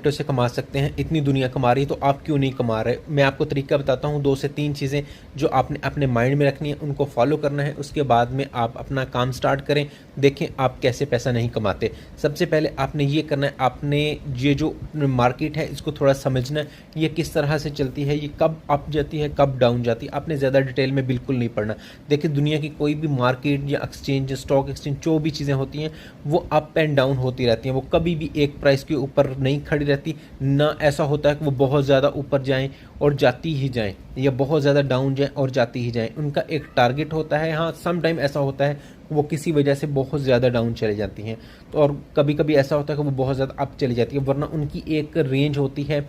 Crypto से कमा सकते हैं, इतनी दुनिया कमा रही है तो आप क्यों नहीं कमा रहे। मैं आपको तरीका बताता हूँ, 2 से 3 चीज़ें जो आपने अपने माइंड में रखनी है, उनको फॉलो करना है। उसके बाद में आप अपना काम स्टार्ट करें, देखें आप कैसे पैसा नहीं कमाते। सबसे पहले आपने ये करना है, आपने ये जो मार्केट है इसको थोड़ा समझना है, ये किस तरह से चलती है, ये कब अप जाती है कब डाउन जाती है। आपने ज़्यादा डिटेल में बिल्कुल नहीं पढ़ना। देखिए दुनिया की कोई भी मार्केट या एक्सचेंज, स्टॉक एक्सचेंज, जो भी चीज़ें होती हैं वो अप एंड डाउन होती रहती हैं। वो कभी भी एक प्राइस के ऊपर नहीं खड़ी रहती। ना ऐसा होता है कि वो बहुत ज़्यादा ऊपर जाएं और जाती ही जाएं, या बहुत ज़्यादा डाउन जाएं और जाती ही जाएं। उनका एक टारगेट होता है। हाँ, सम टाइम ऐसा होता है वो किसी वजह से बहुत ज़्यादा डाउन चले जाती हैं, तो और कभी कभी ऐसा होता है कि वो बहुत ज़्यादा अप चली जाती है। वरना उनकी एक रेंज होती है,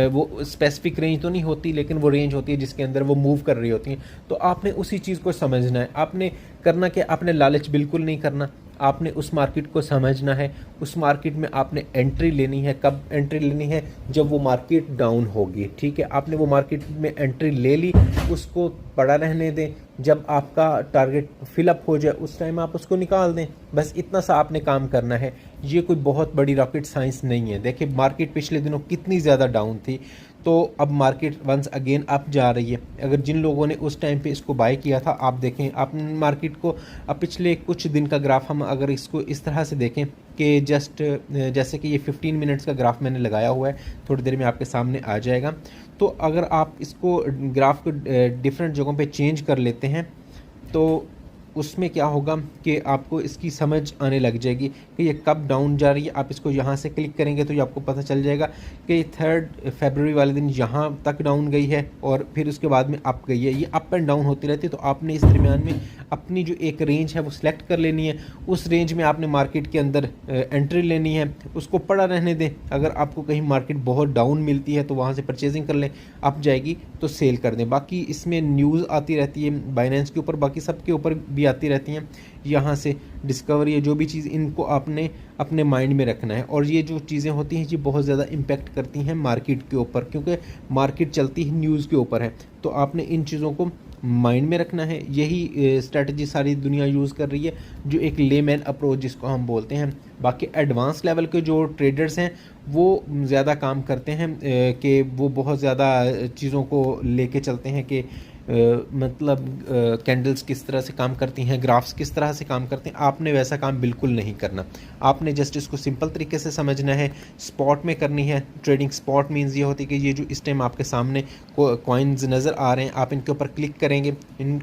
वो स्पेसिफिक रेंज तो नहीं होती, लेकिन वो रेंज होती है जिसके अंदर वो मूव कर रही होती हैं। तो आपने उसी चीज़ को समझना है। आपने करना क्या, आपने लालच बिल्कुल नहीं करना। आपने उस मार्केट को समझना है। उस मार्केट में आपने एंट्री लेनी है। कब एंट्री लेनी है, जब वो मार्केट डाउन होगी। ठीक है, आपने वो मार्केट में एंट्री ले ली, उसको पड़ा रहने दें। जब आपका टारगेट फिलअप हो जाए उस टाइम आप उसको निकाल दें। बस इतना सा आपने काम करना है। ये कोई बहुत बड़ी रॉकेट साइंस नहीं है। देखिए मार्केट पिछले दिनों कितनी ज़्यादा डाउन थी, तो अब मार्केट वंस अगेन अप जा रही है। अगर जिन लोगों ने उस टाइम पे इसको बाय किया था, आप देखें आप मार्केट को, अब पिछले कुछ दिन का ग्राफ हम अगर इसको इस तरह से देखें कि जस्ट जैसे कि ये 15 मिनट्स का ग्राफ मैंने लगाया हुआ है, थोड़ी देर में आपके सामने आ जाएगा। तो अगर आप इसको ग्राफ को डिफरेंट जगहों पे चेंज कर लेते हैं तो उसमें क्या होगा कि आपको इसकी समझ आने लग जाएगी कि ये कब डाउन जा रही है। आप इसको यहाँ से क्लिक करेंगे तो ये आपको पता चल जाएगा कि 3 फरवरी वाले दिन यहाँ तक डाउन गई है और फिर उसके बाद में अप गई है। ये अप एंड डाउन होती रहती है। तो आपने इस दरमियान में अपनी जो एक रेंज है वो सिलेक्ट कर लेनी है। उस रेंज में आपने मार्केट के अंदर एंट्री लेनी है, उसको पड़ा रहने दें। अगर आपको कहीं मार्केट बहुत डाउन मिलती है तो वहाँ से परचेजिंग कर लें, अप जाएगी तो सेल कर दें। बाकी इसमें न्यूज़ आती रहती है बाइनेंस के ऊपर, बाकी सबके ऊपर भी आती रहती हैं। यहाँ से डिस्कवरी है, जो भी चीज़, इनको आपने अपने माइंड में रखना है। और ये जो चीज़ें होती हैं ये बहुत ज़्यादा इम्पेक्ट करती हैं मार्केट के ऊपर, क्योंकि मार्केट चलती ही न्यूज़ के ऊपर है। तो आपने इन चीज़ों को माइंड में रखना है। यही स्ट्रेटजी सारी दुनिया यूज़ कर रही है, जो एक लेमैन अप्रोच जिसको हम बोलते हैं। बाकी एडवांस लेवल के जो ट्रेडर्स हैं वो ज़्यादा काम करते हैं कि वो बहुत ज़्यादा चीज़ों को लेके चलते हैं कि मतलब कैंडल्स किस तरह से काम करती हैं, ग्राफ्स किस तरह से काम करते हैं। आपने वैसा काम बिल्कुल नहीं करना। आपने जस्ट इसको सिंपल तरीके से समझना है। स्पॉट में करनी है ट्रेडिंग। स्पॉट मीन्स ये होती है कि ये जो इस टाइम आपके सामने कॉइन्स नज़र आ रहे हैं, आप इनके ऊपर क्लिक करेंगे,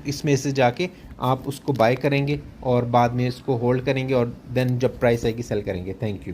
इसमें से जाके आप उसको बाय करेंगे और बाद में इसको होल्ड करेंगे और देन जब प्राइस आएगी सेल करेंगे। Thank you.